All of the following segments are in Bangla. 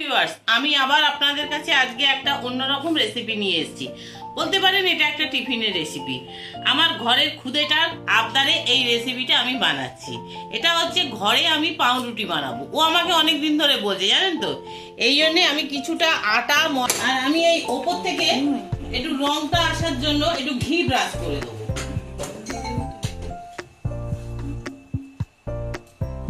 ভিউয়ার্স, আমি আবার আপনাদের কাছে আজকে একটা অন্যরকম রেসিপি নিয়ে এসেছি। বলতে পারেন এটা একটা টিফিনের রেসিপি। আমার ঘরের খুদেটার আবদারে এই রেসিপিটা আমি বানাচ্ছি। এটা হচ্ছে ঘরে আমি পাউরুটি বানাবো। ও আমাকে অনেক দিন ধরে বলছে, জানেন তো। এই জন্যে আমি কিছুটা আটা আর আমি এই ওপর থেকে একটু রংটা আসার জন্য একটু ঘি ব্রাশ করে দেবো।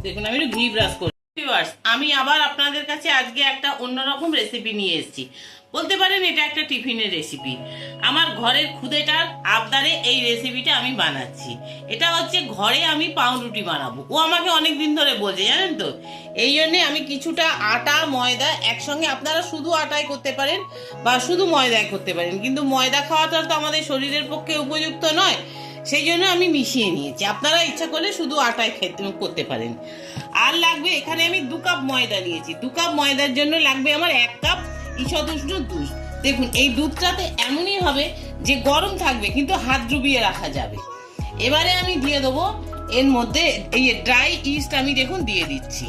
দেখুন, আমি একটু ঘি ব্রাশ করি। ভিউয়ার্স, আমি আবার আপনাদের কাছে আজকে একটা অন্যরকম রেসিপি নিয়ে এসেছি। বলতে পারেন এটা একটা টিফিনের রেসিপি। আমার ঘরের খুদেটার আবদারে এই রেসিপিটা আমি বানাচ্ছি। এটা হচ্ছে ঘরে আমি পাউরুটি বানাবো। ও আমাকে অনেক দিন ধরে বলছে, জানেন তো। এই জন্যে আমি কিছুটা আটা ময়দা একসঙ্গে, আপনারা শুধু আটায় করতে পারেন বা শুধু ময়দায় করতে পারেন, কিন্তু ময়দা খাওয়াটা তো আমাদের শরীরের পক্ষে উপযুক্ত নয়। সেই জন্য আমি মিশিয়ে নিয়েছি। আপনারা ইচ্ছা করলে শুধু আটায় করতে পারেন। আর লাগবে, এখানে আমি 2 কাপ ময়দা নিয়েছি। 2 কাপ ময়দার জন্য লাগবে আমার 1 কাপ ঈষৎ উষ্ণ দুধ। দেখুন, এই দুধটাতে এমনই হবে যে গরম থাকবে কিন্তু হাত ডুবিয়ে রাখা যাবে। এবারে আমি দিয়ে দেবো এর মধ্যে এই ড্রাই ইস্ট, আমি দেখুন দিয়ে দিচ্ছি।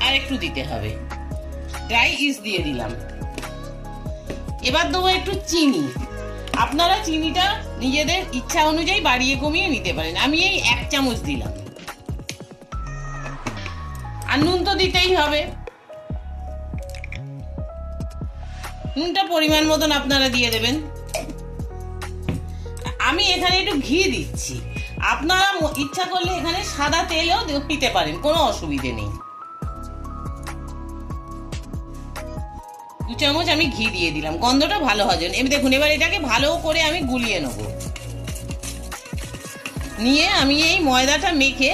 আর একটু দিতে হবে, ড্রাই ইস্ট দিয়ে দিলাম। এবার দেবো একটু চিনি। আপনারা চিনিটা নিজেদের ইচ্ছা অনুযায়ী বাড়িয়ে কমিয়ে নিতে পারেন। আমি এই 1 চামচ দিলাম। আর নুন তো দিতেই হবে। নুনটা পরিমাণ মতন আপনারা দিয়ে দেবেন। আমি এখানে একটু ঘি দিচ্ছি। আপনারা ইচ্ছা করলে এখানে সাদা তেলও দিতে পারেন, কোনো অসুবিধে নেই। 2 চামচ আমি ঘি দিয়ে দিলাম, গন্ধটা ভালো হয় জন্য। এবার দেখুন, এবার এটাকে ভালো করে আমি গুলিয়ে নেব। নিয়ে আমি এই ময়দাটা মেখে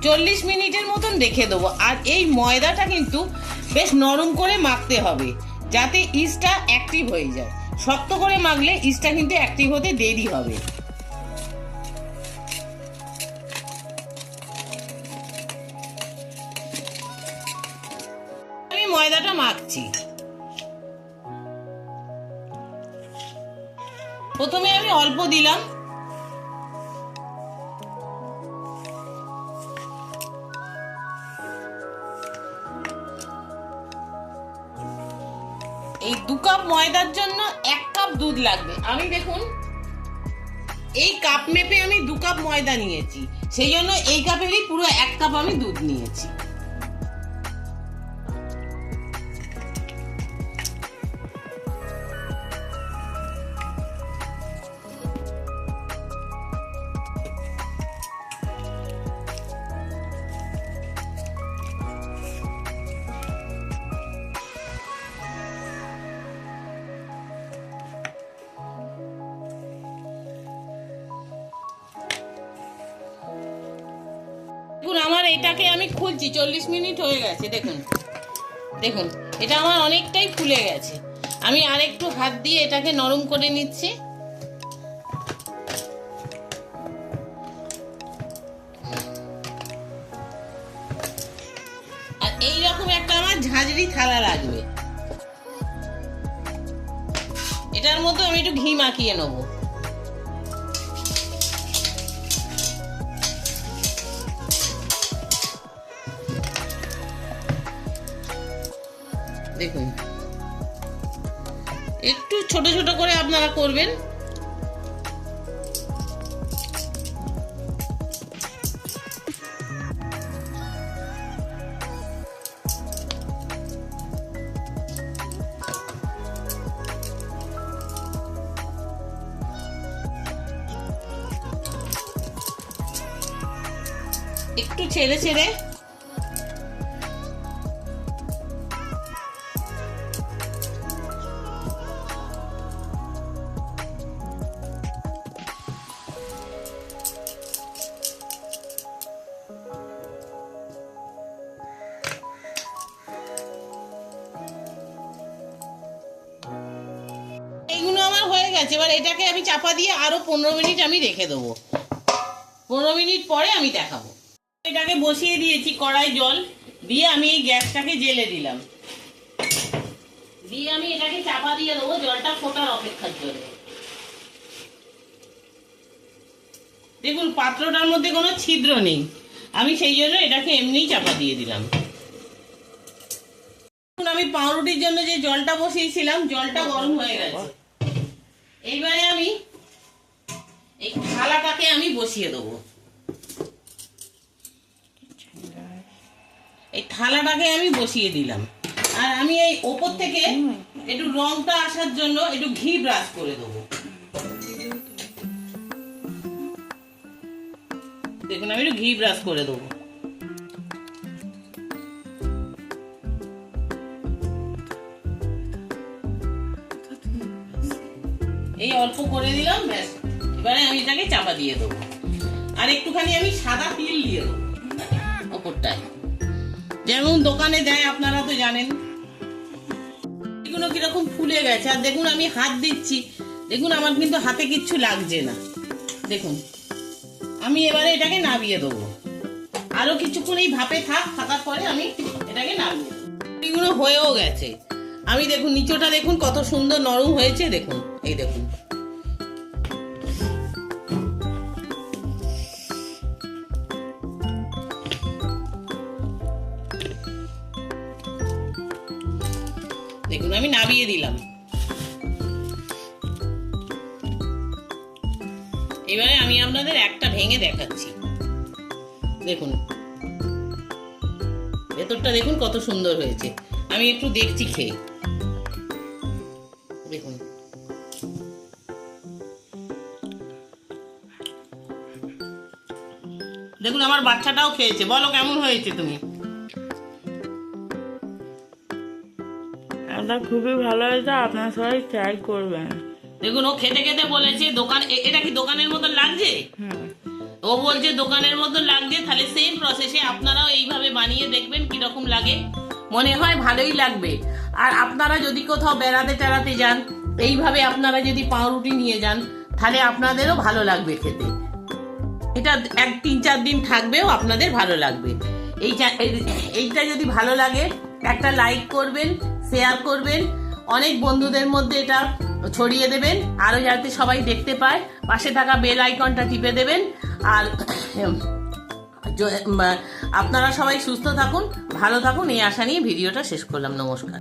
40 মিনিটের মতন রেখে দেবো। আর এই ময়দাটা কিন্তু বেশ নরম করে মাখতে হবে, যাতে ইস্টটা অ্যাক্টিভ হয়ে যায়। শক্ত করে মাখলে ইস্টটা কিন্তু অ্যাক্টিভ হতে দেরি হবে। আমি ময়দাটা মাখছি। প্রথমে আমি অল্প দিলাম। এই 2 কাপ ময়দার জন্য 1 কাপ দুধ লাগবে। আমি দেখুন এই কাপ মেপে আমি 2 কাপ ময়দা নিয়েছি, সেই জন্য এই কাপেরই পুরো 1 কাপ আমি দুধ নিয়েছি। দেখুন, আমার এটাকে আমি খুলছি, 40 মিনিট হয়ে গেছে। দেখুন দেখুন, এটা আমার অনেকটাই ফুলে গেছে। আমি আরেকটু হাত দিয়ে এটাকে নরম করে নিচ্ছি। আর এইরকম একটা আমার ঝাঁঝরি থালা লাগবে। এটার মধ্যে আমি একটু ঘি মাখিয়ে নেবো। দেখুন, একটু ছোট ছোট করে আপনারা করবেন। একটু ছেড়ে ছেড়ে এবার এটাকে আমি চাপা দিয়ে আরো 15 মিনিট আমি রেখে দেবো। 15 মিনিট পরে আমি দেখাবো। এটাকে বসিয়ে দিয়েছি, কড়াই জল দিয়ে আমি এই গ্যাসটাকে জেলে দিলাম। দিয়ে আমি এটাকে চাপা দিয়ে দেবো জলটা ফোটার অপেক্ষার জন্য। দেখুন, পাত্রটার মধ্যে কোনো ছিদ্র নেই, আমি সেই জন্য এটাকে এমনিই চাপা দিয়ে দিলাম। আমি পাউরুটির জন্য যে জলটা বসিয়েছিলাম জলটা গরম হয়ে গেছে। এইবারে আমি এই থালাটাকে আমি বসিয়ে দেবো। এই থালাটাকে আমি বসিয়ে দিলাম, আর আমি এই ওপর থেকে একটু রংটা আসার জন্য একটু ঘি ব্রাশ করে দেবো। দেখুন আমি একটু ঘি ব্রাশ করে দেবো। এই অল্প করে দিলাম, ব্যাস। এবারে আমি এটাকে চাপা দিয়ে দেবো, আর একটুখানি আমি সাদা তিল দিয়ে দেবো ওপরটায়, যেমন দোকানে দেয়, আপনারা তো জানেন। এগুলো কিরকম ফুলে গেছে, আর দেখুন আমি হাত দিচ্ছি, দেখুন আমার কিন্তু হাতে কিচ্ছু লাগছে না। দেখুন আমি এবারে এটাকে নামিয়ে দেবো, আরো কিছুক্ষণ এই ভাপে থাকার পরে আমি এটাকে নামিয়ে দেবো। এগুলো হয়েও গেছে, আমি দেখুন নিচটা দেখুন কত সুন্দর নরম হয়েছে। দেখুন এই দেখুন, দেখুন আমি নামিয়ে দিলাম। এবারে আমি আপনাদের একটা ভেঙে দেখাচ্ছি। দেখুন ভেতরটা দেখুন কত সুন্দর হয়েছে। আমি একটু দেখছি খেয়ে, দেখুন দেখুন আমার বাচ্চাটাও খেয়েছে। বলো কেমন হয়েছে তুমি? এটা খুবই ভালো হয়েছে, আপনারা সবাই ট্রাই করবেন। দেখুন ও খেতে খেতে বলেছে দোকান, এটা কি দোকানের মতন লাগছে? ও বলছে দোকানের মতন লাগছে। তাহলে সেম প্রসেসে আপনারাও এইভাবে বানিয়ে দেখবেন কিরকম লাগে। মনে হয় ভালোই লাগবে। আর আপনারা যদি কোথাও বেড়াতে টেড়াতে যান, এইভাবে আপনারা যদি পাউরুটি নিয়ে যান, তাহলে আপনাদেরও ভালো লাগবে খেতে। এটা 3-4 দিন থাকবেও আপনাদের ভালো লাগবে। এইটা যদি ভালো লাগে একটা লাইক করবেন, শেয়ার করবেন, অনেক বন্ধুদের মধ্যে এটা ছড়িয়ে দেবেন, আরো যাতে সবাই দেখতে পায়। পাশে থাকা বেল আইকনটা টিপে দেবেন। আর আপনারা সবাই সুস্থ থাকুন, ভালো থাকুন, এই আশা নিয়ে ভিডিওটা শেষ করলাম। নমস্কার।